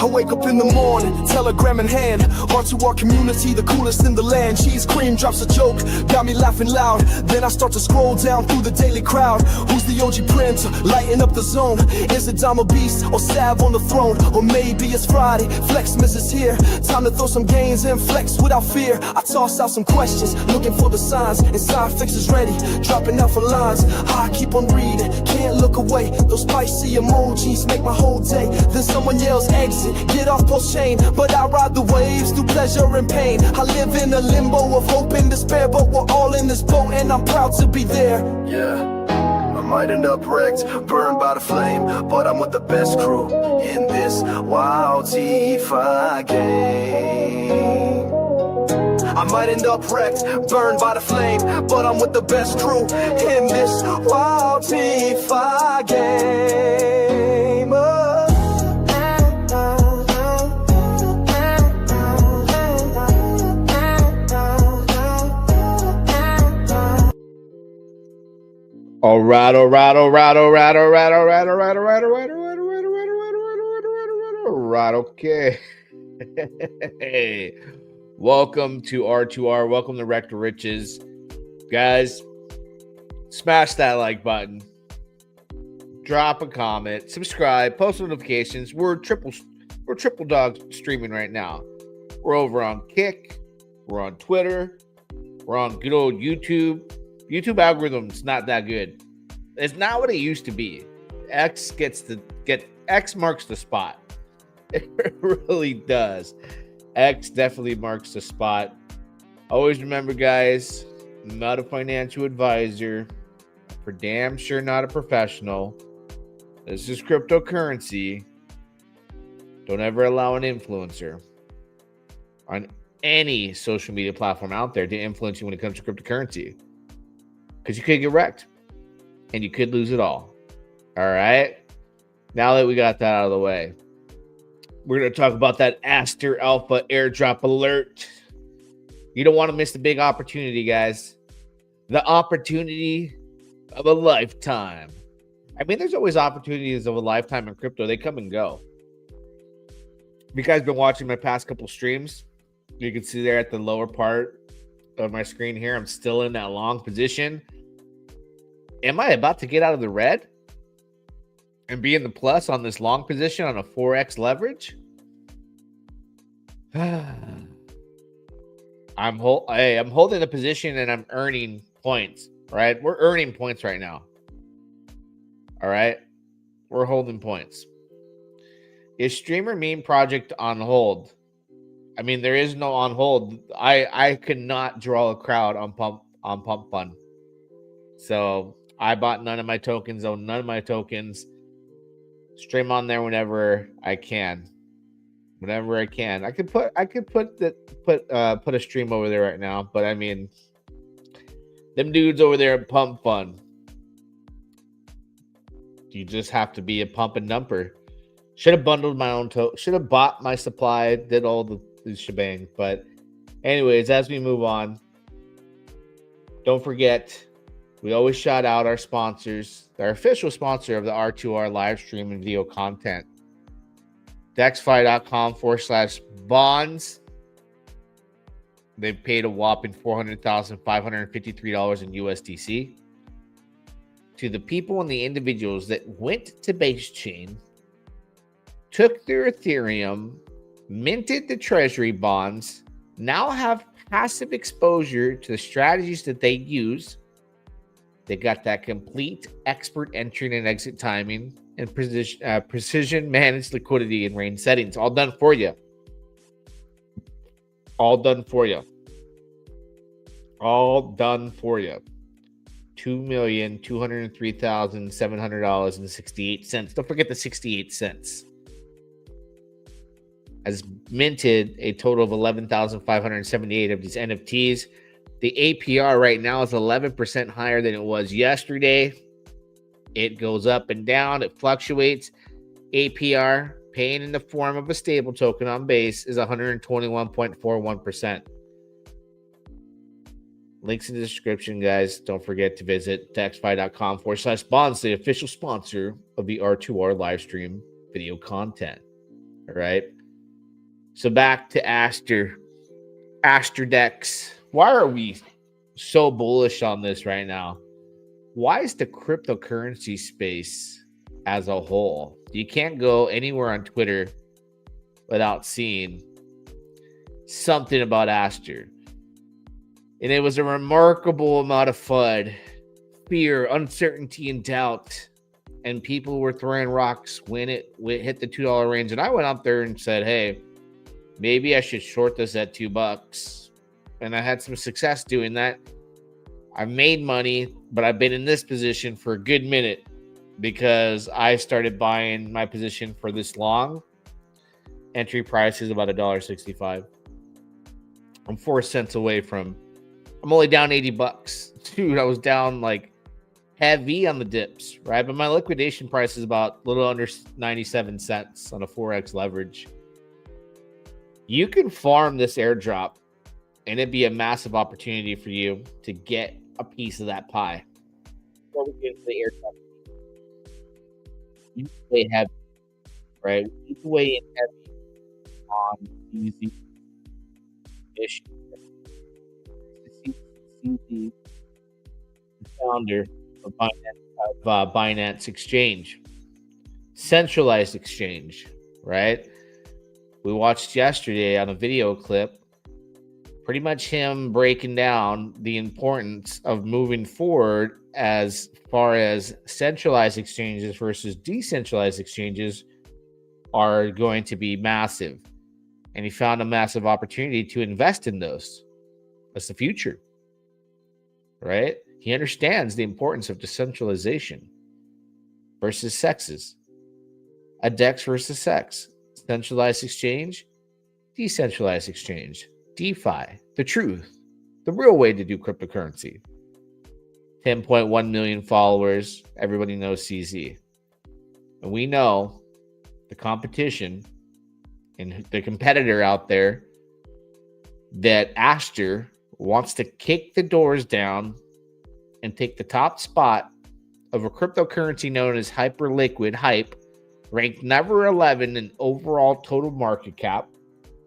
I wake up in the morning, telegram in hand, heart to our community, the coolest in the land. Cheese cream drops a joke, got me laughing loud. Then I start to scroll down through the daily crowd. Who's the OG prince, lighting up the zone? Is it Dama Beast or Sav on the throne? Or maybe it's Friday, Flexmas is here. Time to throw some gains and flex without fear. I toss out some questions, looking for the signs. Inside fixes ready, dropping out for lines. I keep on reading, can't look away. Those spicy emojis make my whole day. Then someone yells exit, get off post chain. But I ride the waves through pleasure and pain. I live in a limbo of hope and despair, but we're all in this boat and I'm proud to be there. Yeah, I might end up wrecked, burned by the flame, but I'm with the best crew in this wild DeFi game. I might end up wrecked, burned by the flame, but I'm with the best crew in this wild DeFi game. All right, okay. Welcome to R2R. Welcome to Wreck to Riches. Guys, smash that like button. Drop a comment, subscribe, post notifications. We're triple dog streaming right now. We're over on Kick, we're on Twitter, we're on good old YouTube. YouTube algorithm's not that good. It's not what it used to be. X marks the spot. It really does. X definitely marks the spot. Always remember, guys, I'm not a financial advisor. For damn sure not a professional. This is cryptocurrency. Don't ever allow an influencer on any social media platform out there to influence you when it comes to cryptocurrency. Because you could get wrecked and you could lose it all. All right. Now that we got that out of the way, we're going to talk about that ASTER ALPHA Airdrop alert. You don't want to miss the big opportunity, guys. The opportunity of a lifetime. I mean, there's always opportunities of a lifetime in crypto. They come and go. If you guys been watching my past couple streams, you can see there at the lower part of my screen here, I'm still in that long position. Am I about to get out of the red and be in the plus on this long position on a 4x leverage? I'm holding the position and I'm earning points, right? We're earning points right now. All right. We're holding points. Is streamer meme project on hold? I mean, there is no on hold. I could not draw a crowd on pump fun. So I bought none of my tokens, own none of my tokens. Stream on there whenever I can. Whenever I can. I could put a stream over there right now, but I mean, them dudes over there at Pump Fun. You just have to be a pump and dumper. Should have bundled my own should have bought my supply, did all the shebang. But anyways, as we move on, don't forget, we always shout out our sponsors, our official sponsor of the R2R live stream and video content. DexFi.com/bonds. They've paid a whopping $400,553 in USDC. To the people and the individuals that went to base chain, took their Ethereum, minted the treasury bonds, now have passive exposure to the strategies that they use. They got that complete expert entry and exit timing and precision managed liquidity and range settings. All done for you. All done for you. All done for you. $2,203,700.68. Don't forget the 68 cents. Has minted a total of 11,578 of these NFTs. The APR right now is 11% higher than it was yesterday. It goes up and down. It fluctuates. APR, paying in the form of a stable token on base, is 121.41%. Links in the description, guys. Don't forget to visit dexfi.com/bonds, the official sponsor of the R2R live stream video content. All right. So back to AsterDEX. Why are we so bullish on this right now? Why is the cryptocurrency space as a whole? You can't go anywhere on Twitter without seeing something about Aster. And it was a remarkable amount of FUD, fear, uncertainty, and doubt. And people were throwing rocks when it hit the $2 range. And I went up there and said, hey, maybe I should short this at $2. And I had some success doing that. I made money, but I've been in this position for a good minute because I started buying my position for this long. Entry price is about $1.65. I'm 4 cents away from, I'm only down $80. Dude, I was down like heavy on the dips, right? But my liquidation price is about a little under 97 cents on a 4x leverage. You can farm this airdrop and it'd be a massive opportunity for you to get a piece of that pie. Before we get into the airdrop, you play heavy, right? We need to weigh in heavy on easy issues. The founder of Binance Exchange, centralized exchange, right? We watched yesterday on a video clip pretty much him breaking down the importance of moving forward as far as centralized exchanges versus decentralized exchanges are going to be massive. And he found a massive opportunity to invest in those. That's the future, right? He understands the importance of decentralization versus sexes. A DEX versus sex. Centralized exchange, decentralized exchange. DeFi, the truth, the real way to do cryptocurrency. 10.1 million followers. Everybody knows CZ. And we know the competition and the competitor out there that Aster wants to kick the doors down and take the top spot of a cryptocurrency known as hyperliquid hype, ranked number 11 in overall total market cap,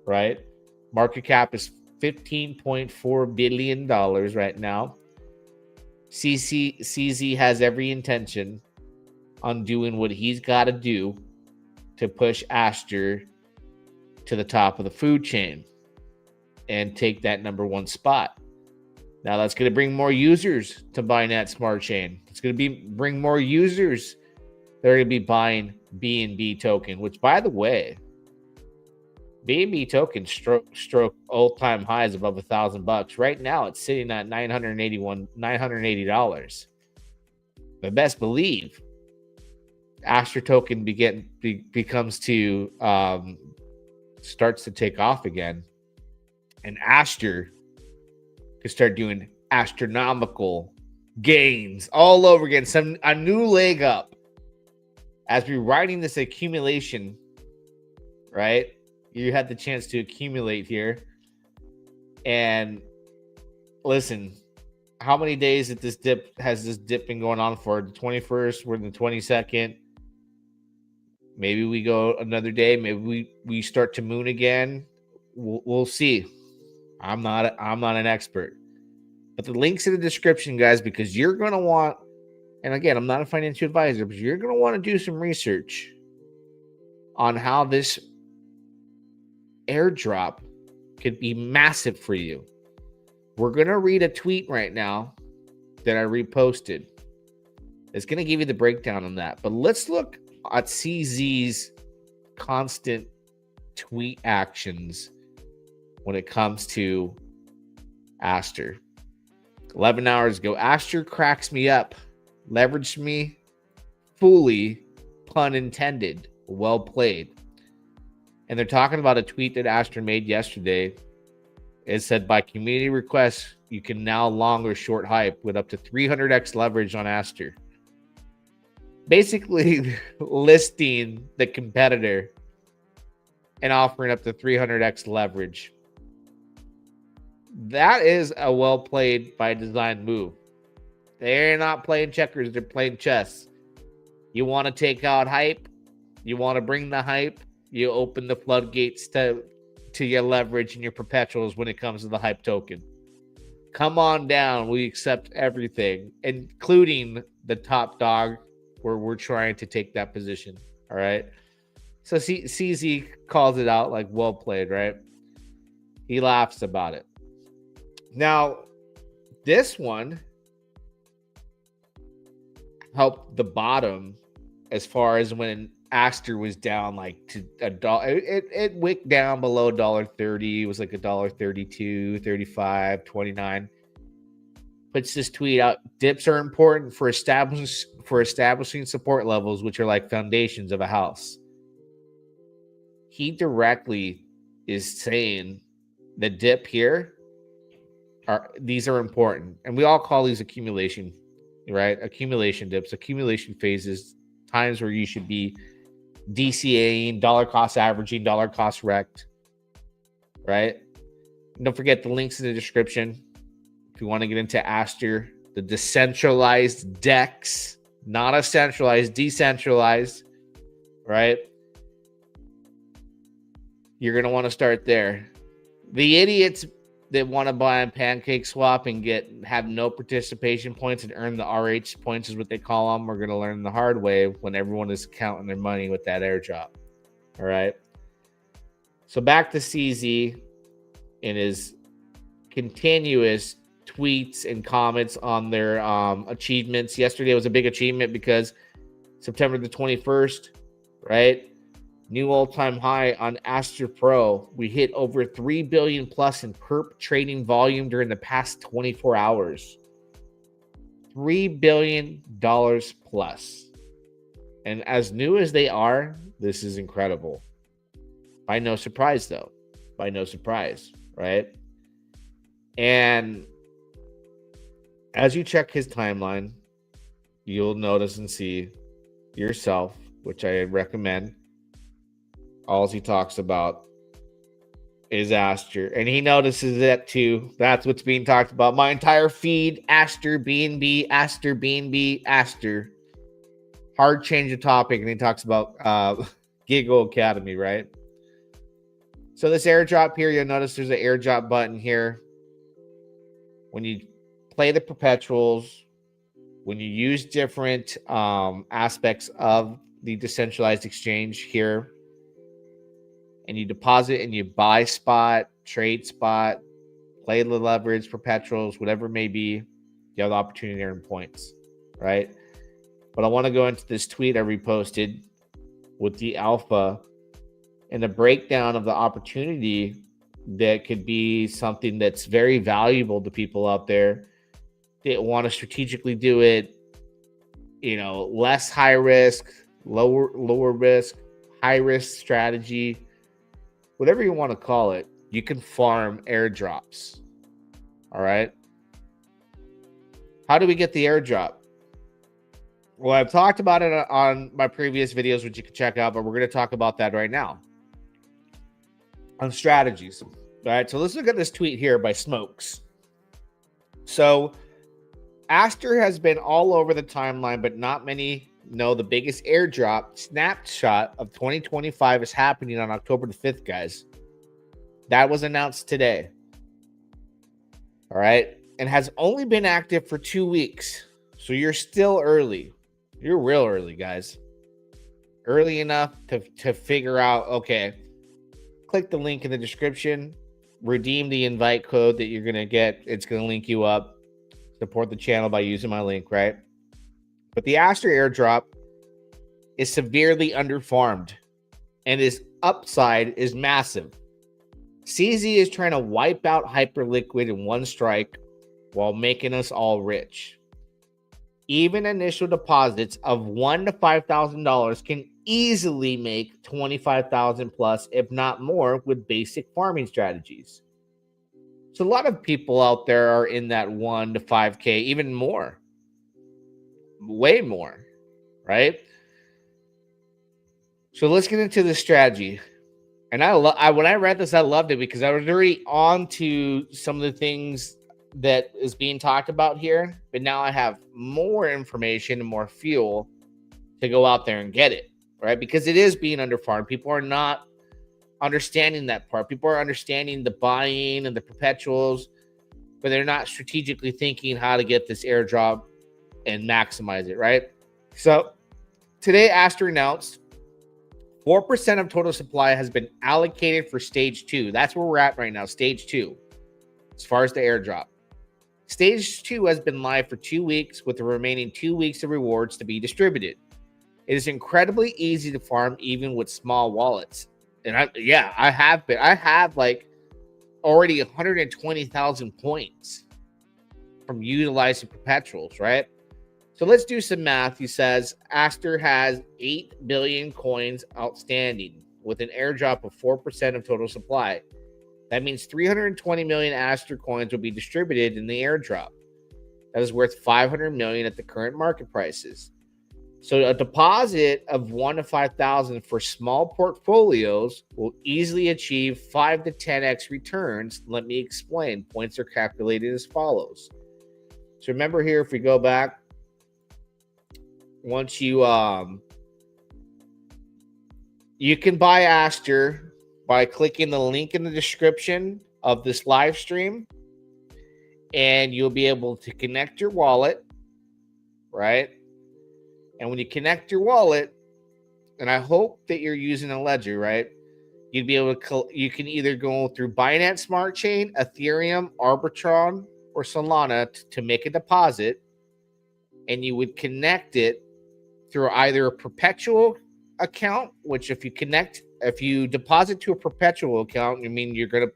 right? Market cap is $15.4 billion right now. CZ has every intention on doing what he's got to do to push Aster to the top of the food chain and take that number 1 spot. Now that's going to bring more users to Binance Smart Chain. It's going to bring more users that are going to be buying BNB token, which, by the way, BNB token stroke all-time highs above $1,000. Right now, it's sitting at $980. But best believe, Aster token starts to take off again, and Aster could start doing astronomical gains all over again. A new leg up as we're riding this accumulation, right? You had the chance to accumulate here. And listen, how many days has this dip been going on for? The 21st, we're in the 22nd. Maybe we go another day. Maybe we start to moon again. We'll see. I'm not an expert. But the link's in the description, guys, because you're going to want, and again, I'm not a financial advisor, but you're going to want to do some research on how this airdrop could be massive for you. We're going to read a tweet right now that I reposted. It's going to give you the breakdown on that. But let's look at CZ's constant tweet actions when it comes to Aster. 11 hours ago, Aster cracks me up, leveraged me fully, pun intended, well played. And they're talking about a tweet that Aster made yesterday. It said, by community request, you can now long or short hype with up to 300x leverage on Aster. Basically listing the competitor and offering up to 300x leverage. That is a well-played by design move. They're not playing checkers, they're playing chess. You want to take out hype? You want to bring the hype? you open the floodgates to your leverage and your perpetuals when it comes to the hype token. Come on down. We accept everything, including the top dog where we're trying to take that position. All right. So CZ calls it out like, well played, right? He laughs about it. Now, this one helped the bottom as far as when Aster was down like to $1. It wicked down below $1.30. It was like $1.32, 35, 29. Puts this tweet out. Dips are important for establishing support levels, which are like foundations of a house. He directly is saying the dip here these are important, and we all call these accumulation, right? Accumulation dips, accumulation phases, times where you should be DCAing, dollar cost averaging, dollar cost rect, right? And don't forget the links in the description if you want to get into Aster, the decentralized DEX, not a centralized, decentralized, right? You're going to want to start there. The idiots that want to buy on Pancake Swap and have no participation points and earn the RH points is what they call them. We're going to learn the hard way when everyone is counting their money with that airdrop. All right. So back to CZ and his continuous tweets and comments on their achievements. Yesterday was a big achievement because September the 21st, right? New all-time high on Aster Pro. We hit over 3 billion plus in perp trading volume during the past 24 hours. $3 billion plus. And as new as they are, this is incredible. By no surprise, though. By no surprise, right? And as you check his timeline, you'll notice and see yourself, which I recommend. All he talks about is Aster. And he notices that too. That's what's being talked about. My entire feed, Aster, BNB, Aster, BNB, Aster. Hard change of topic. And he talks about Giggle Academy, right? So this airdrop here, you'll notice there's an airdrop button here. When you play the perpetuals, when you use different aspects of the decentralized exchange here, and you deposit and you buy spot, trade spot, play the leverage, perpetuals, whatever it may be, you have the opportunity to earn points, right? But I want to go into this tweet I reposted with the alpha and a breakdown of the opportunity that could be something that's very valuable to people out there that want to strategically do it, less high risk, lower risk, high risk strategy. Whatever you want to call it, you can farm airdrops. All right. How do we get the airdrop? Well, I've talked about it on my previous videos, which you can check out, but we're going to talk about that right now on strategies. All right. So let's look at this tweet here by Smokes. So Aster has been all over the timeline, but not many know the biggest airdrop snapshot of 2025 is happening on October the 5th, guys. That was announced today. All right. And has only been active for 2 weeks. So you're still early. You're real early, guys. Early enough to figure out, okay, click the link in the description, redeem the invite code that you're going to get. It's going to link you up. Support the channel by using my link, right? But the Aster airdrop is severely underfarmed, and its upside is massive. CZ is trying to wipe out Hyperliquid in one strike while making us all rich. Even initial deposits of $1,000 to $5,000 can easily make $25,000 plus, if not more, with basic farming strategies. So a lot of people out there are in that 1 to 5K, even more. Way more, right? So let's get into the strategy. And when I read this, I loved it because I was already on to some of the things that is being talked about here, but now I have more information and more fuel to go out there and get it, right? Because it is being underfarmed. People are not understanding that part. People are understanding the buying and the perpetuals, but they're not strategically thinking how to get this airdrop and maximize it, right? So today, Aster announced 4% of total supply has been allocated for stage 2. That's where we're at right now, stage 2, as far as the airdrop. Stage 2 has been live for 2 weeks with the remaining 2 weeks of rewards to be distributed. It is incredibly easy to farm even with small wallets. And I have like already 120,000 points from utilizing perpetuals, right? So let's do some math. He says Aster has 8 billion coins outstanding with an airdrop of 4% of total supply. That means 320 million Aster coins will be distributed in the airdrop. That is worth 500 million at the current market prices. So a deposit of 1 to 5,000 for small portfolios will easily achieve 5 to 10x returns. Let me explain. Points are calculated as follows. So remember here, if we go back, once you can buy Aster by clicking the link in the description of this live stream, and you'll be able to connect your wallet, right? And when you connect your wallet, and I hope that you're using a ledger, right? You'd be able to, you can either go through Binance Smart Chain, Ethereum, Arbitron, or Solana to make a deposit, and you would connect it through either a perpetual account, which if you deposit to a perpetual account, I mean you're gonna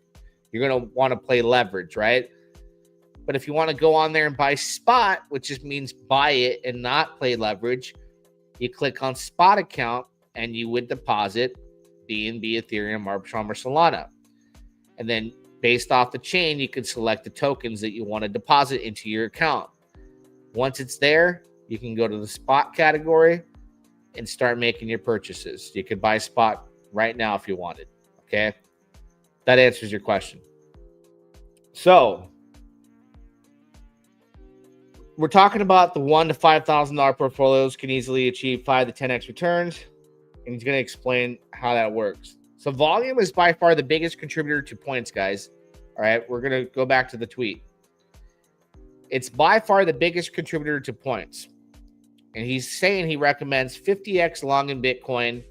want to play leverage, right? But if you want to go on there and buy spot, which just means buy it and not play leverage, you click on spot account and you would deposit BNB, Ethereum, Arbitrum, or Solana. And then based off the chain, you can select the tokens that you want to deposit into your account. Once it's there, you can go to the spot category and start making your purchases. You could buy spot right now if you wanted. Okay. That answers your question. So we're talking about the $1,000 to $5,000 portfolios can easily achieve 5 to 10x returns. And he's going to explain how that works. So volume is by far the biggest contributor to points, guys. All right. We're going to go back to the tweet. It's by far the biggest contributor to points. And he's saying he recommends 50x long in Bitcoin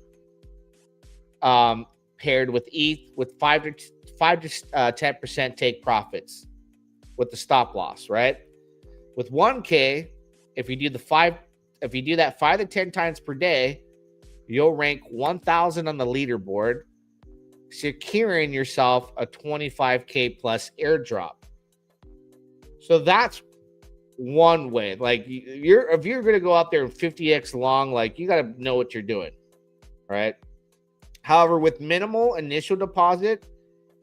paired with ETH with 5 to 10% take profits with the stop loss, right? With 1K, if you do that 5 to 10 times per day, you'll rank 1,000 on the leaderboard, securing yourself a 25K plus airdrop. So that's one way. Like if you're going to go out there and 50x long, like you got to know what you're doing, right? However, with minimal initial deposit,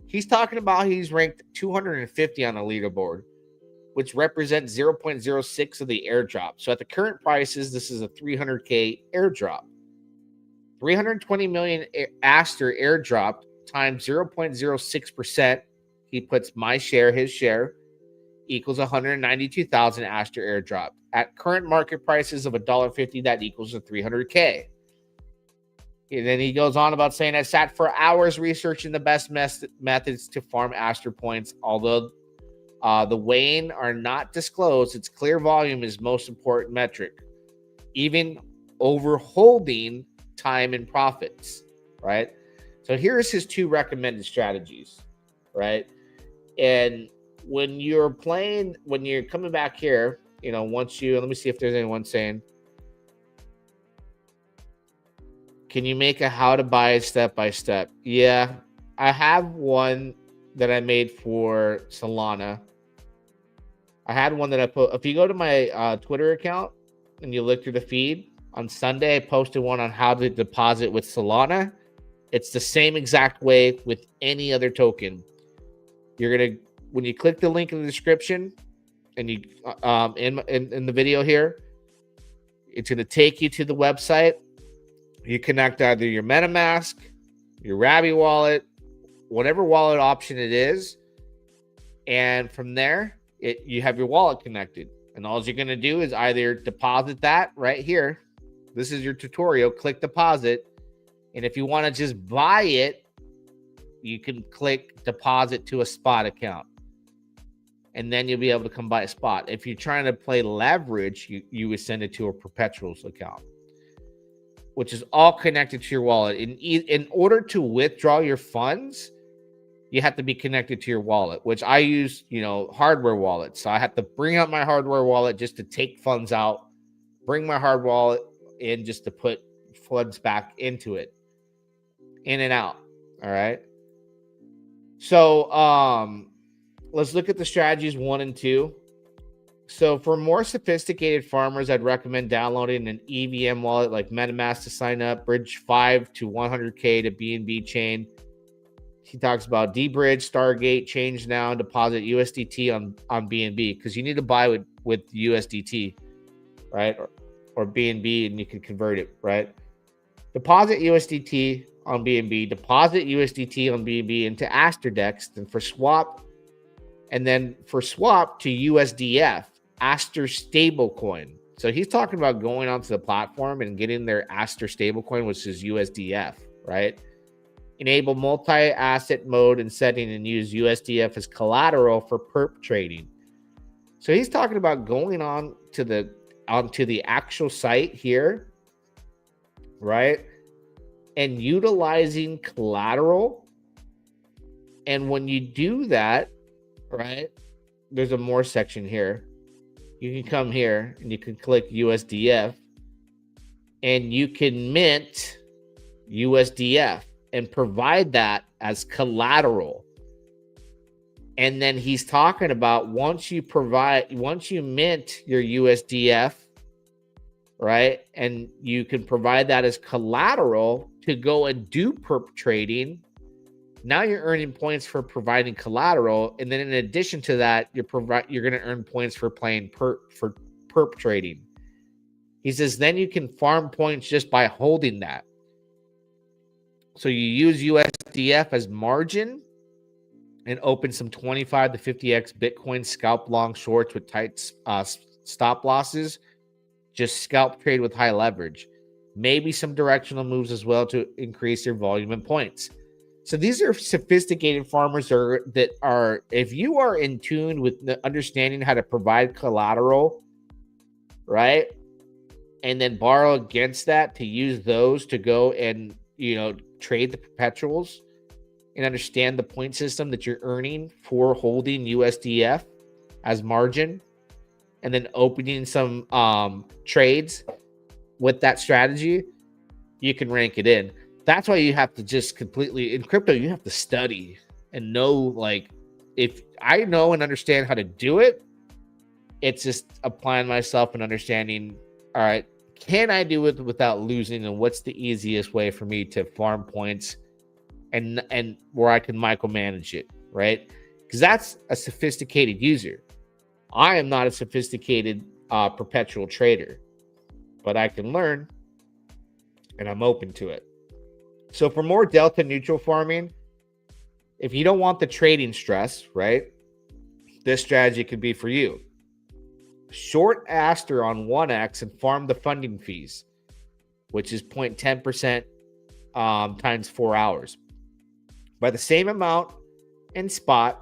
he's talking about he's ranked 250 on the leaderboard, which represents 0.06 of the airdrop. So at the current prices, this is a 300K airdrop. 320 million Aster airdrop times 0.06%. He puts my share, his share, equals 192,000 Aster airdrop. At current market prices of $1.50, that equals a 300K. And then he goes on about saying, I sat for hours researching the best methods to farm Aster points. Although the weighing are not disclosed, its clear volume is most important metric. Even over holding time and profits, right? So here's his 2 recommended strategies, right? And when you're coming back here, let me see if there's anyone saying, can you make a how to buy step by step? Yeah, I have one that I made for Solana. I had one that I put, if you go to my Twitter account and you look through the feed, on Sunday, I posted one on how to deposit with Solana. It's the same exact way with any other token. When you click the link in the description and you in the video here, it's going to take you to the website. You connect either your MetaMask, your Rabby wallet, whatever wallet option it is. And from there, you have your wallet connected. And all you're going to do is either deposit that right here. This is your tutorial. Click deposit. And if you want to just buy it, you can click deposit to a spot account. And then you'll be able to come buy a spot. If you're trying to play leverage, you would send it to a perpetuals account, which is all connected to your wallet. In order to withdraw your funds, you have to be connected to your wallet, which I use, hardware wallets. So I have to bring out my hardware wallet just to take funds out, bring my hard wallet in just to put funds back into it, in and out. All right. So let's look at the strategies 1 and 2. So for more sophisticated farmers, I'd recommend downloading an EVM wallet like MetaMask to sign up, bridge 5 to 100K to BNB Chain. He talks about Debridge, Stargate, Changenow, and deposit USDT on BNB, because you need to buy with USDT, right? Or BNB, and you can convert it, right? Deposit USDT on BNB, deposit USDT on BNB into AsterDEX, and for swap to USDF, Aster stablecoin. So he's talking about going onto the platform and getting their Aster stablecoin, which is USDF, right? Enable multi-asset mode and setting, and use USDF as collateral for perp trading. So he's talking about going onto the actual site here, right? And utilizing collateral. And when you do that, right, there's a more section here. You can come here and you can click USDF and you can mint USDF and provide that as collateral. And then he's talking about once you mint your USDF, right, and you can provide that as collateral to go and do perp trading. Now you're earning points for providing collateral, and then in addition to that, you're going to earn points for playing perp trading. He says then you can farm points just by holding that. So you use USDF as margin and open some 25 to 50x Bitcoin scalp long shorts with tight stop losses. Just scalp trade with high leverage. Maybe some directional moves as well to increase your volume and points. So these are sophisticated farmers if you are in tune with understanding how to provide collateral, right? And then borrow against that to use those to go and, trade the perpetuals and understand the point system that you're earning for holding USDF as margin, and then opening some trades with that strategy, you can rank it in. That's why you have to just completely, in crypto, you have to study and know, if I know and understand how to do it, it's just applying myself and understanding, all right, can I do it without losing, and what's the easiest way for me to farm points and where I can micromanage it, right? Because that's a sophisticated user. I am not a sophisticated perpetual trader, but I can learn, and I'm open to it. So for more delta neutral farming, if you don't want the trading stress, right, this strategy could be for you. Short Aster on 1x and farm the funding fees, which is 0.10% times 4 hours. By the same amount in spot,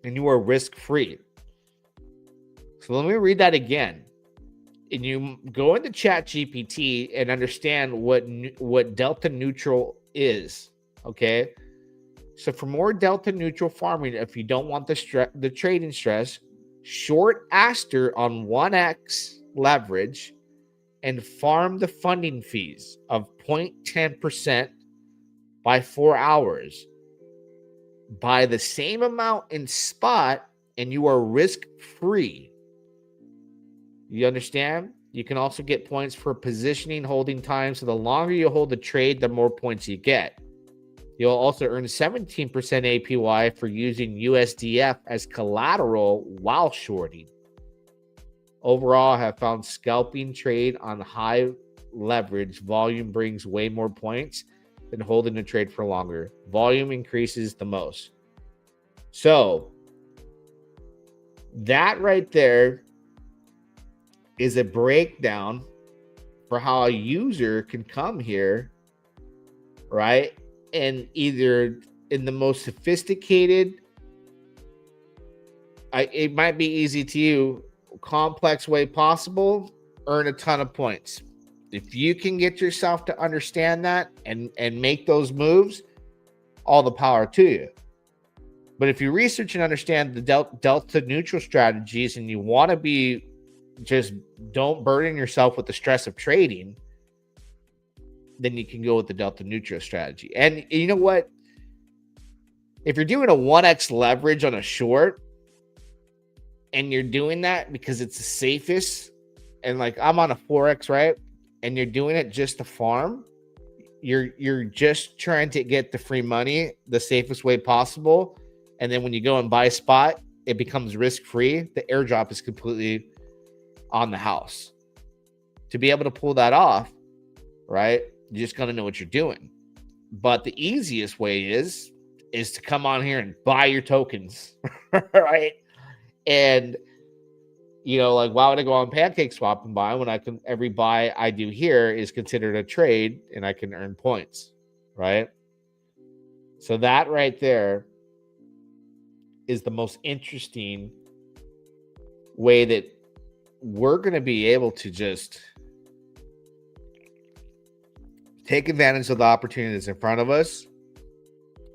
and you are risk-free. So let me read that again. And you go into ChatGPT and understand what delta neutral is, okay? So for more delta neutral farming, if you don't want the trading stress, short Aster on 1x leverage and farm the funding fees of 0.10% by 4 hours. Buy the same amount in spot and you are risk-free. You understand? You can also get points for positioning holding time. So the longer you hold the trade, the more points you get. You'll also earn 17% APY for using USDF as collateral while shorting. Overall, I have found scalping trade on high leverage volume brings way more points than holding a trade for longer. Volume increases the most. So that right there is a breakdown for how a user can come here right? And either in the most sophisticated, it might be easy to you, complex way possible, earn a ton of points. If you can get yourself to understand that and make those moves, all the power to you. But if you research and understand the delta neutral strategies and you want to be, just don't burden yourself with the stress of trading, then you can go with the delta neutral strategy. And you know what? If you're doing a 1x leverage on a short and you're doing that because it's the safest, and like I'm on a 4x, right? And you're doing it just to farm, you're just trying to get the free money the safest way possible. And then when you go and buy spot, it becomes risk-free. The airdrop is completely on the house. To be able to pull that off, right, you just got to know what you're doing. But the easiest way is to come on here and buy your tokens, right? And, you know, like, why would I go on Pancake Swap and buy when I can, every buy I do here is considered a trade and I can earn points, right? So that right there is the most interesting way that we're going to be able to just take advantage of the opportunities in front of us,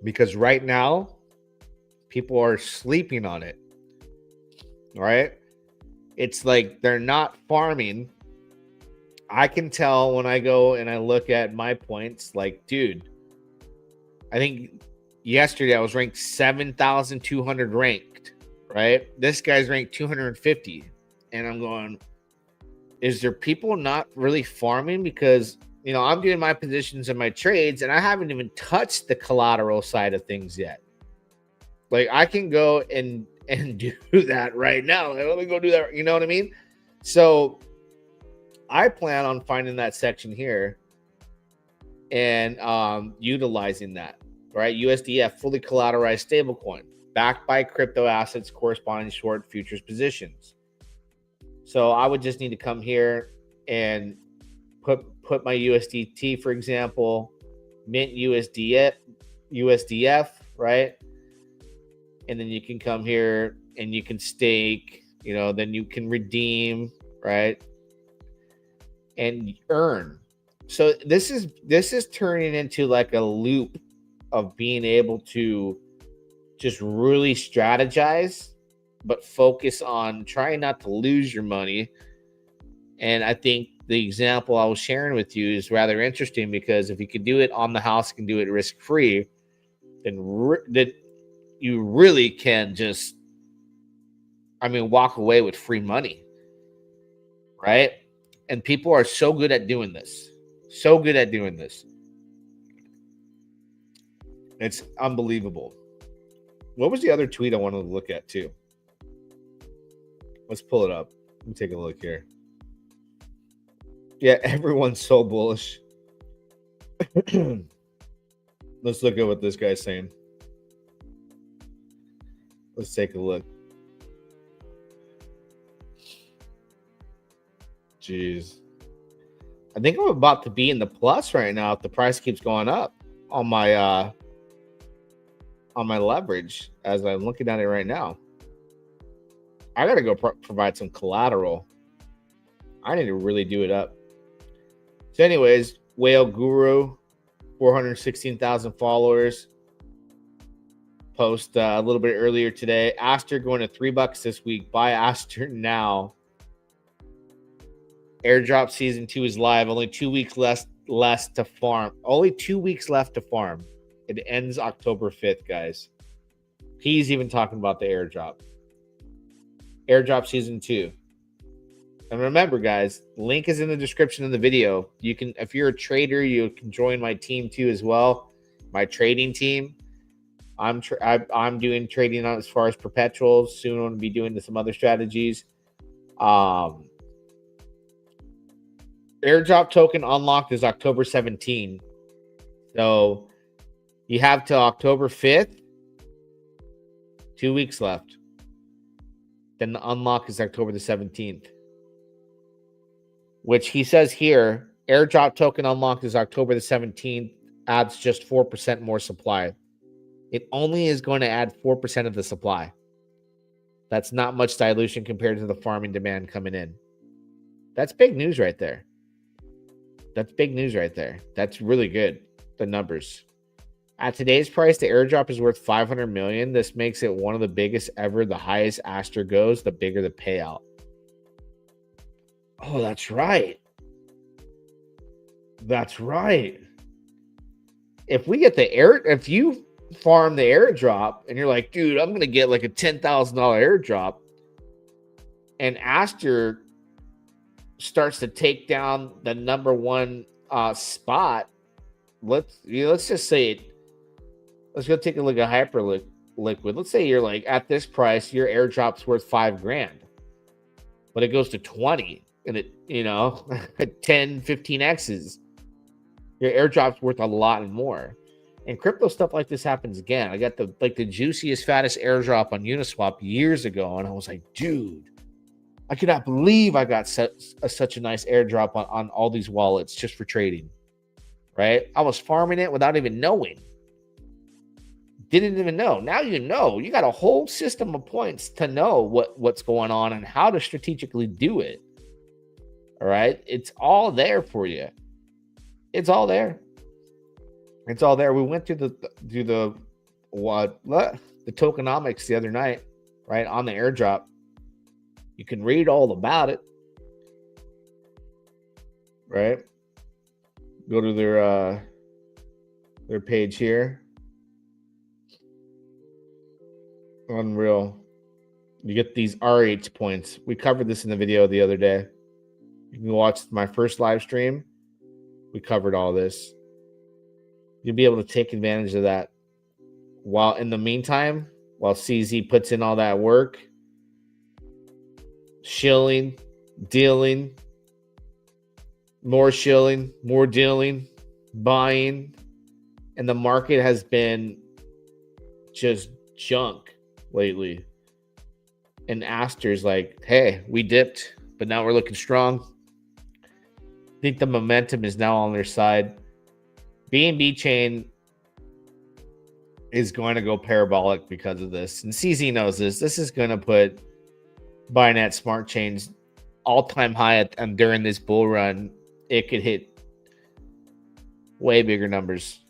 because right now people are sleeping on it, right? It's like they're not farming. I can tell when I go and I look at my points, like, dude, I think yesterday I was ranked 7,200 ranked, right? This guy's ranked 250. And I'm going, is there people not really farming? Because, you know, I'm doing my positions and my trades and I haven't even touched the collateral side of things yet. Like, I can go and do that right now. Like, let me go do that. You know what I mean? So I plan on finding that section here and utilizing that, right? USDF, fully collateralized stablecoin, backed by crypto assets corresponding short futures positions. So I would just need to come here and put my USDT, for example, mint USDF, right? And then you can come here and you can stake, you know, then you can redeem, right? And earn. So this is turning into like a loop of being able to just really strategize, but focus on trying not to lose your money. And I think the example I was sharing with you is rather interesting, because if you can do it on the house, you can do it risk-free, then that you really can just, I mean, walk away with free money, right? And people are so good at doing this. So good at doing this. It's unbelievable. What was the other tweet I wanted to look at too? Let's pull it up. Let me take a look here. Yeah, everyone's so bullish. Let's look at what this guy's saying. Let's take a look. Jeez. I think I'm about to be in the plus right now if the price keeps going up on my leverage as I'm looking at it right now. I got to go provide some collateral. I need to really do it up. So anyways, Whale Guru, 416,000 followers. Post a little bit earlier today. Aster going to $3 this week. Buy Aster now. Airdrop season 2 is live. Only 2 weeks less to farm. Only 2 weeks left to farm. It ends October 5th, guys. He's even talking about the airdrop. Airdrop season 2. And remember, guys, link is in the description of the video. You can, if you're a trader, you can join my team too as well. My trading team. I'm doing trading on as far as perpetuals. Soon I'm going to be doing some other strategies. Airdrop token unlocked is October 17th. So you have till October 5th. 2 weeks left. Then the unlock is October the 17th. Which he says here, airdrop token unlocked is October the 17th. adds just 4% more supply. It only is going to add 4% of the supply. That's not much dilution compared to the farming demand coming in. That's big news right there. That's big news right there. That's really good, the numbers. At today's price, the airdrop is worth 500 million. This makes it one of the biggest ever. The highest Aster goes, the bigger the payout. Oh, that's right. That's right. If we get if you farm the airdrop and you're like, dude, I'm gonna get like a $10,000 airdrop, and Aster starts to take down the number one spot, let's just say it. Let's go take a look at Hyperliquid. Let's say you're like, at this price, your airdrop's worth $5,000, but it goes to 20 and it, 10, 15 X's. Your airdrop's worth a lot more. And crypto stuff like this happens again. I got the juiciest, fattest airdrop on Uniswap years ago, and I was like, dude, I cannot believe I got such a nice airdrop on all these wallets just for trading, right? I was farming it without even knowing. Didn't even know. Now you know. You got a whole system of points to know what's going on and how to strategically do it. All right? It's all there for you. It's all there. It's all there. We went through the tokenomics the other night, right, on the airdrop. You can read all about it, right? Go to their page here. Unreal. You get these RH points. We covered this in the video the other day. You can watch my first live stream. We covered all this. You'll be able to take advantage of that. While in the meantime, while CZ puts in all that work, shilling, dealing, more shilling, more dealing, buying, and the market has been just junk lately. And Aster's like, hey, we dipped, but now we're looking strong. I think the momentum is now on their side. BNB Chain is going to go parabolic because of this. And CZ knows this. This is going to put Binance Smart Chain's all-time high during this bull run. It could hit way bigger numbers.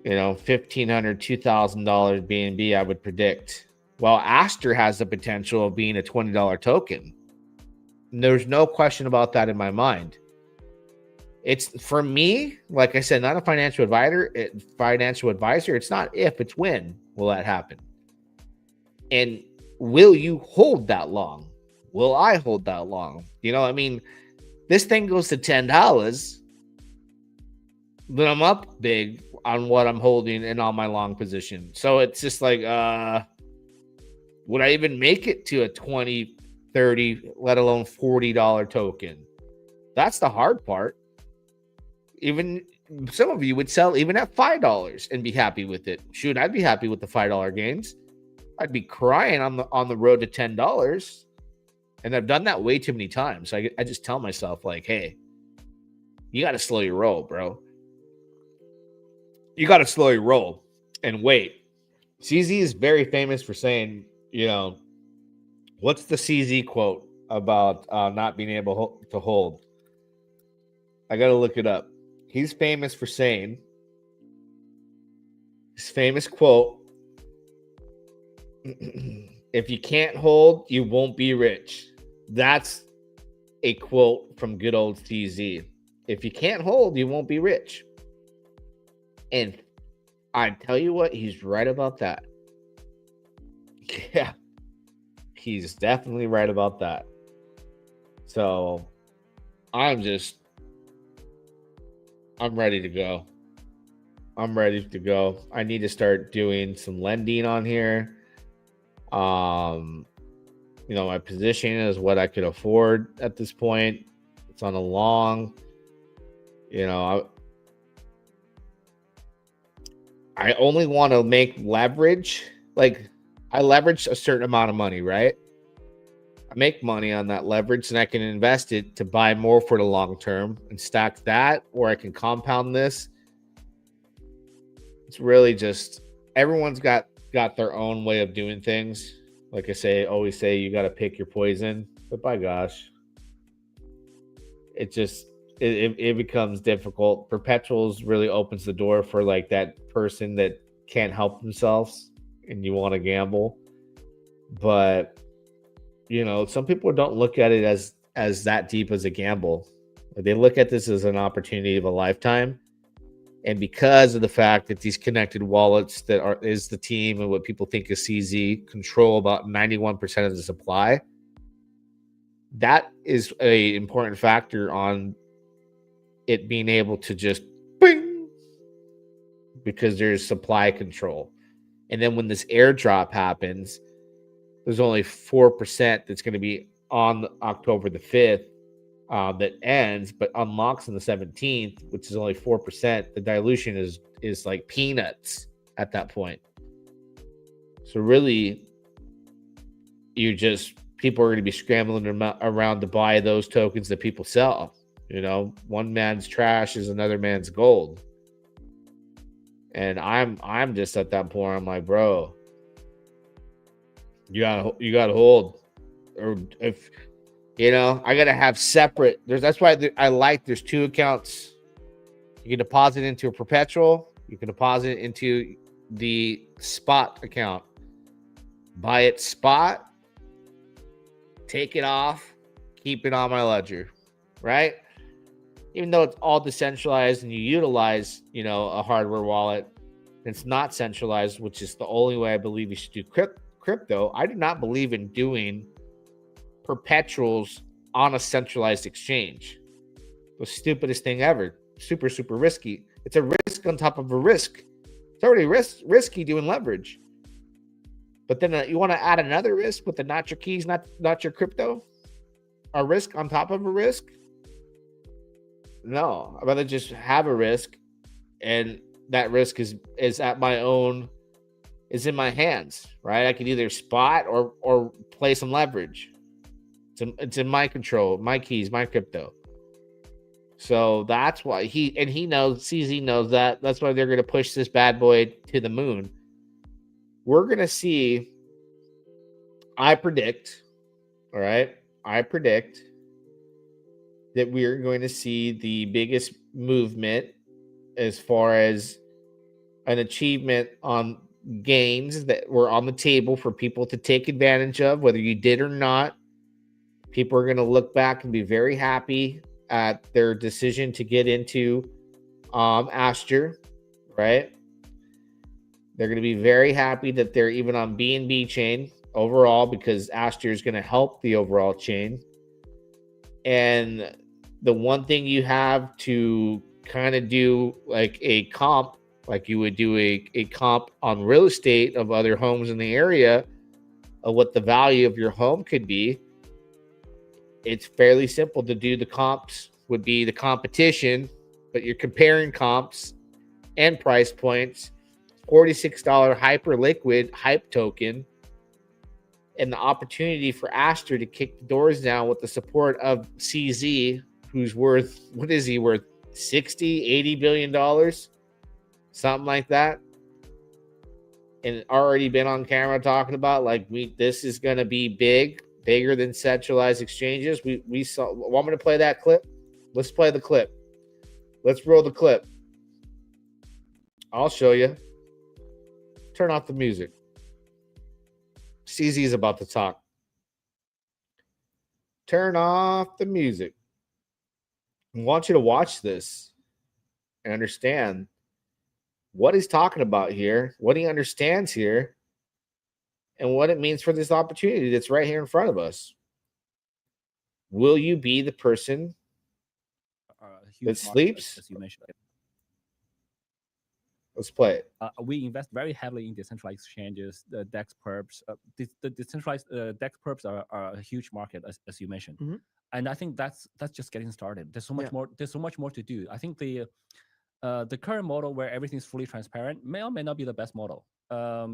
$1,500, $2,000 BNB, I would predict. While Aster has the potential of being a $20 token. There's no question about that in my mind. It's, for me, like I said, not a financial advisor. It's not if, it's when will that happen. And will you hold that long? Will I hold that long? This thing goes to $10, then I'm up big on what I'm holding and on my long position. So it's just like, would I even make it to a $20, $30, let alone $40 token? That's the hard part. Even some of you would sell even at $5 and be happy with it. Shoot, I'd be happy with the $5 gains. I'd be crying on the road to $10. And I've done that way too many times. So I just tell myself, like, hey, you got to slow your roll, bro. You got to slow your roll and wait. CZ is very famous for saying, what's the CZ quote about not being able to hold? I got to look it up. He's famous for saying, his famous quote, if you can't hold, you won't be rich. That's a quote from good old CZ. If you can't hold, you won't be rich. And I tell you what, he's right about that. Yeah, he's definitely right about that. So I'm ready to go. I'm ready to go. I need to start doing some lending on here. My position is what I could afford at this point. It's on a long, I only want to make leverage. Like, I leverage a certain amount of money, right? I make money on that leverage and I can invest it to buy more for the long term and stack that, or I can compound this It's really just everyone's got their own way of doing things. Like I always say, you got to pick your poison. But by gosh, it just it becomes difficult. Perpetuals really opens the door for like that person that can't help themselves and you want to gamble. But you know, some people don't look at it as that deep as a gamble. They look at this as an opportunity of a lifetime. And because of the fact that these connected wallets that is the team and what people think is CZ control about 91% of the supply, that is a important factor on it being able to just bing, because there's supply control. And then when this airdrop happens, there's only 4% that's going to be on October the 5th that ends, but unlocks on the 17th, which is only 4%. The dilution is like peanuts at that point. So really, people are going to be scrambling around to buy those tokens that people sell. You know, one man's trash is another man's gold. And I'm just at that point. I'm like, bro, you gotta hold, or if you know, I gotta have separate. That's why there's two accounts. You can deposit into a perpetual. You can deposit into the spot account. Buy it spot, take it off, keep it on my ledger, right? Even though it's all decentralized and you utilize, you know, a hardware wallet, it's not centralized, which is the only way I believe you should do crypto. I do not believe in doing perpetuals on a centralized exchange. The stupidest thing ever. Super, super risky. It's a risk on top of a risk. It's already risky doing leverage. But then you want to add another risk with the not your keys, not your crypto? A risk on top of a risk? No, I'd rather just have a risk, and that risk is at my own, is in my hands, right? I can either spot or play some leverage. It's in my control, my keys, my crypto. So that's why he knows, CZ knows that. That's why they're going to push this bad boy to the moon. We're going to see, I predict that we are going to see the biggest movement as far as an achievement on gains that were on the table for people to take advantage of, whether you did or not. People are going to look back and be very happy at their decision to get into Aster, right? They're going to be very happy that they're even on BNB Chain overall, because Aster is going to help the overall chain. And the one thing you have to kind of do like a comp, like you would do a comp on real estate of other homes in the area of what the value of your home could be. It's fairly simple to do. The comps would be the competition, but you're comparing comps and price points. $46 hyper liquid hype token, and the opportunity for Aster to kick the doors down with the support of CZ, who's worth, what is he worth? 60, $80 billion, something like that. And already been on camera talking about like this is going to be bigger than centralized exchanges. We saw. Want me to play that clip? Let's play the clip. Let's roll the clip. I'll show you. Turn off the music. CZ is about to talk. Turn off the music. I want you to watch this and understand what he's talking about here, what he understands here, and what it means for this opportunity that's right here in front of us. Will you be the person that sleeps? As you mentioned. Let's play it. We invest very heavily in decentralized exchanges, the DEX perps. The decentralized DEX perps are a huge market, as you mentioned. Mm-hmm. And I think that's just getting started. There's so much more. There's so much more to do. I think the current model where everything is fully transparent may or may not be the best model,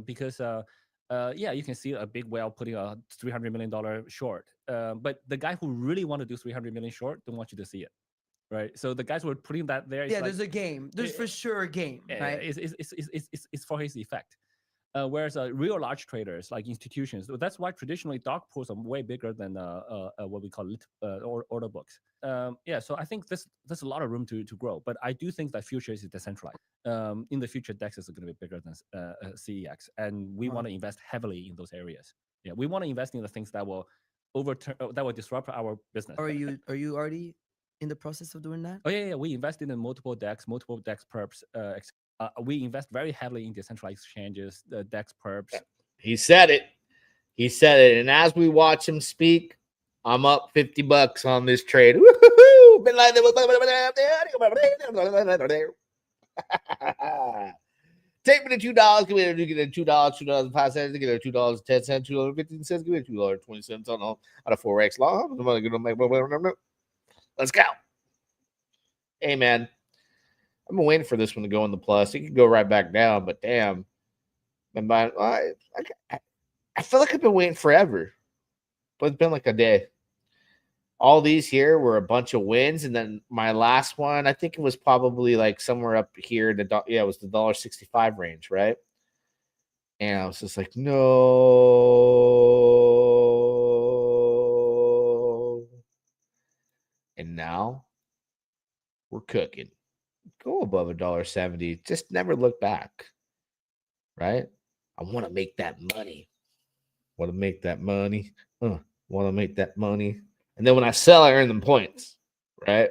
because you can see a big whale putting a $300 million short, but the guy who really want to do 300 million short don't want you to see it, right? So the guys who are putting that there. Yeah, like, there's a game. There's for sure a game, right? It's for his effect. Whereas real large traders like institutions, that's why traditionally dog pools are way bigger than what we call order books. Yeah, so I think there's a lot of room to grow, but I do think that future is decentralized. In the future, DEX is going to be bigger than CEX, and we want to invest heavily in those areas. Yeah, we want to invest in the things that will that will disrupt our business. Are you already in the process of doing that? Oh yeah, we invested in multiple DEX perps. We invest very heavily in decentralized exchanges, the DEX perps. He said it. He said it. And as we watch him speak, I'm up $50 on this trade. Woo-hoo-hoo! Been like take me to $2. Give me a $2, $2.05. Give me $2.10, $2.15. Give me $2.20 on a Forex long. Let's go. Hey man, I've been waiting for this one to go in the plus. It could go right back down, but damn, I feel like I've been waiting forever, but it's been like a day. All these here were a bunch of wins, and then my last one, I think it was probably like somewhere up here. It was the $1.65 range, right? And I was just like, no. And now we're cooking. Go above $1.70. Just never look back, right? I want to make that money. Want to make that money. Want to make that money. And then when I sell, I earn them points, right?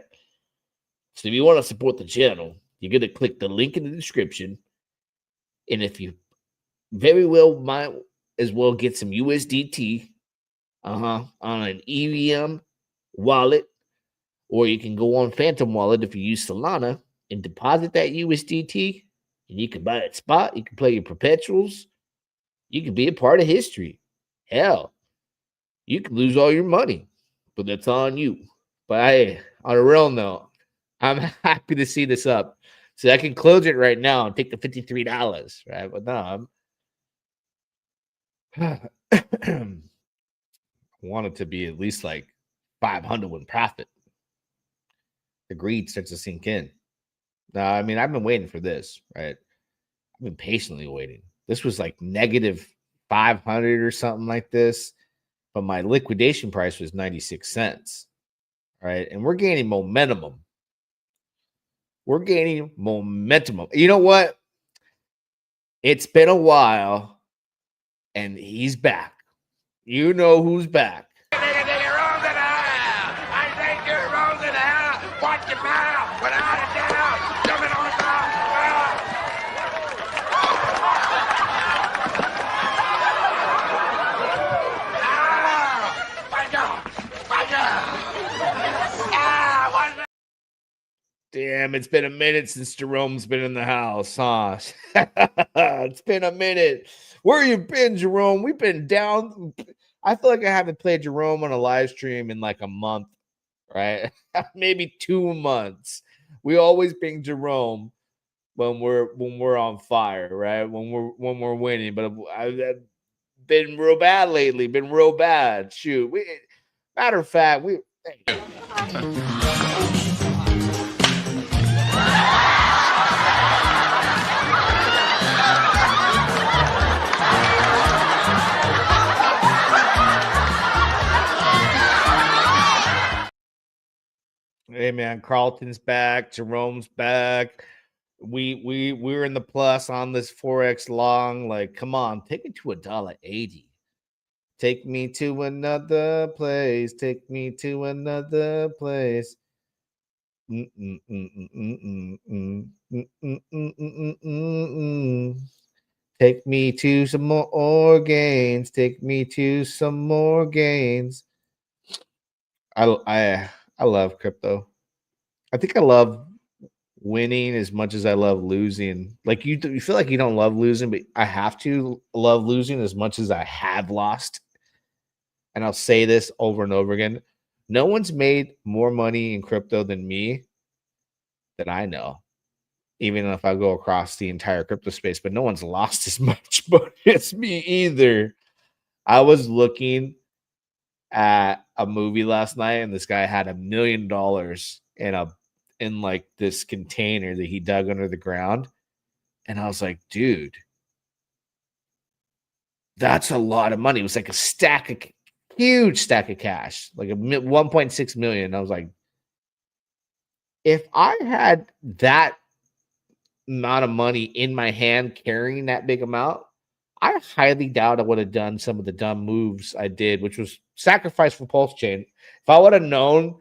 So if you want to support the channel, you're going to click the link in the description. And if you very well might as well get some USDT on an EVM wallet, or you can go on Phantom Wallet if you use Solana and deposit that USDT, and you can buy it spot. You can play your perpetuals. You can be a part of history. Hell, you can lose all your money, but that's on you. But hey, on a real note, I'm happy to see this up. So I can close it right now and take the $53, right? But no, I want it to be at least like 500 in profit. The greed starts to sink in. Now, I mean, I've been waiting for this, right? I've been patiently waiting. This was like negative 500 or something like this, but my liquidation price was 96 cents, right? And we're gaining momentum. We're gaining momentum. You know what? It's been a while, and he's back. You know who's back. Watch your mouth without a doubt. Jumping on top. Damn, it's been a minute since Jerome's been in the house, huh? It's been a minute. Where you been, Jerome? We've been down. I feel like I haven't played Jerome on a live stream in like a month. Right? Maybe 2 months. We always bring Jerome when we're on fire, right? When we're winning. But I've been real bad lately. Been real bad. Shoot. Matter of fact, hey man, Carlton's back, Jerome's back. We're in the plus on this Forex long. Like, come on, take it to $1.80. Take me to another place. Take me to another place. Take me to some more gains. Take me to some more gains. I love crypto. I think I love winning as much as I love losing. Like you feel like you don't love losing, but I have to love losing as much as I have lost. And I'll say this over and over again. No one's made more money in crypto than me that I know, even if I go across the entire crypto space, but no one's lost as much money as me either. I was looking at a movie last night, and this guy had $1 million in a in like this container that he dug under the ground. And I was like, dude, that's a lot of money. It was like a huge stack of cash, like a 1.6 million. I was like, if I had that amount of money in my hand carrying that big amount, I highly doubt I would have done some of the dumb moves I did, which was sacrifice for Pulse Chain. If I would have known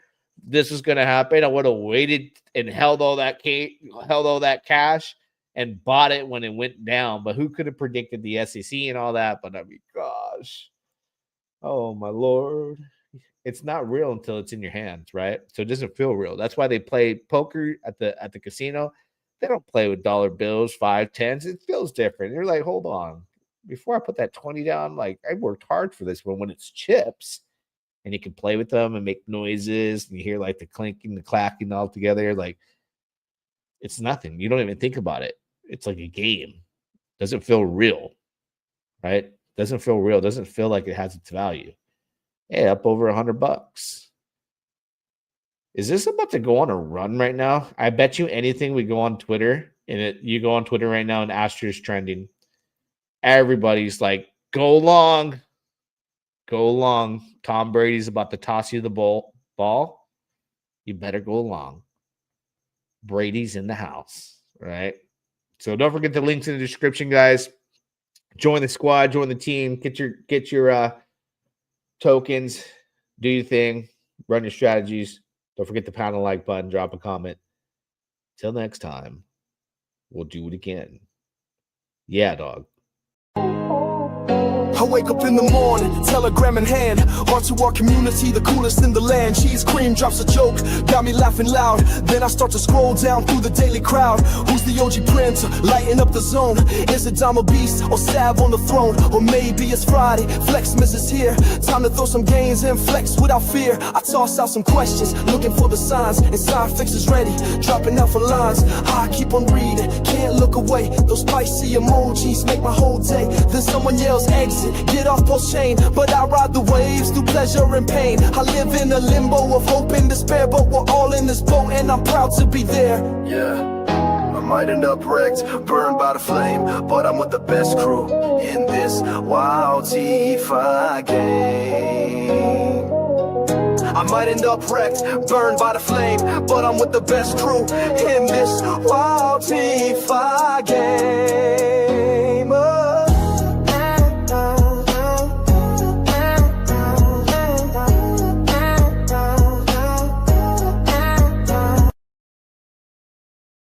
this was going to happen, I would have waited and held all that cash and bought it when it went down. But who could have predicted the SEC and all that? But I mean, gosh, oh my Lord. It's not real until it's in your hands, right? So it doesn't feel real. That's why they play poker at the casino. They don't play with dollar bills, 5, 10s. It feels different. You're like, hold on. Before I put that 20 down, like I worked hard for this. But when it's chips and you can play with them and make noises and you hear like the clinking, the clacking all together, like it's nothing. You don't even think about it. It's like a game. Doesn't feel real, right? Doesn't feel real. Doesn't feel like it has its value. Hey, up over $100. Is this about to go on a run right now? I bet you anything we go on Twitter and you go on Twitter right now and Aster is trending. Everybody's like, go long. Go long. Tom Brady's about to toss you the ball. You better go long. Brady's in the house, right? So don't forget the links in the description, guys. Join the squad, join the team, get your tokens, do your thing, run your strategies. Don't forget to pound the like button, drop a comment. Till next time, we'll do it again. Yeah, dog. I wake up in the morning, telegram in hand, heart to our community, the coolest in the land. Cheese cream drops a joke, got me laughing loud. Then I start to scroll down through the daily crowd. Who's the OG prince, lighting up the zone? Is it Dom a beast or Sav on the throne? Or maybe it's Friday, Flexmas is here. Time to throw some gains and flex without fear. I toss out some questions, looking for the signs. And sign fixes ready, dropping out for lines. I keep on reading, can't look away. Those spicy emojis make my whole day. Then someone yells exit, get off Pulse Chain. But I ride the waves through pleasure and pain. I live in a limbo of hope and despair, but we're all in this boat and I'm proud to be there. Yeah, I might end up wrecked, burned by the flame, but I'm with the best crew in this wild DeFi game. I might end up wrecked, burned by the flame, but I'm with the best crew in this wild DeFi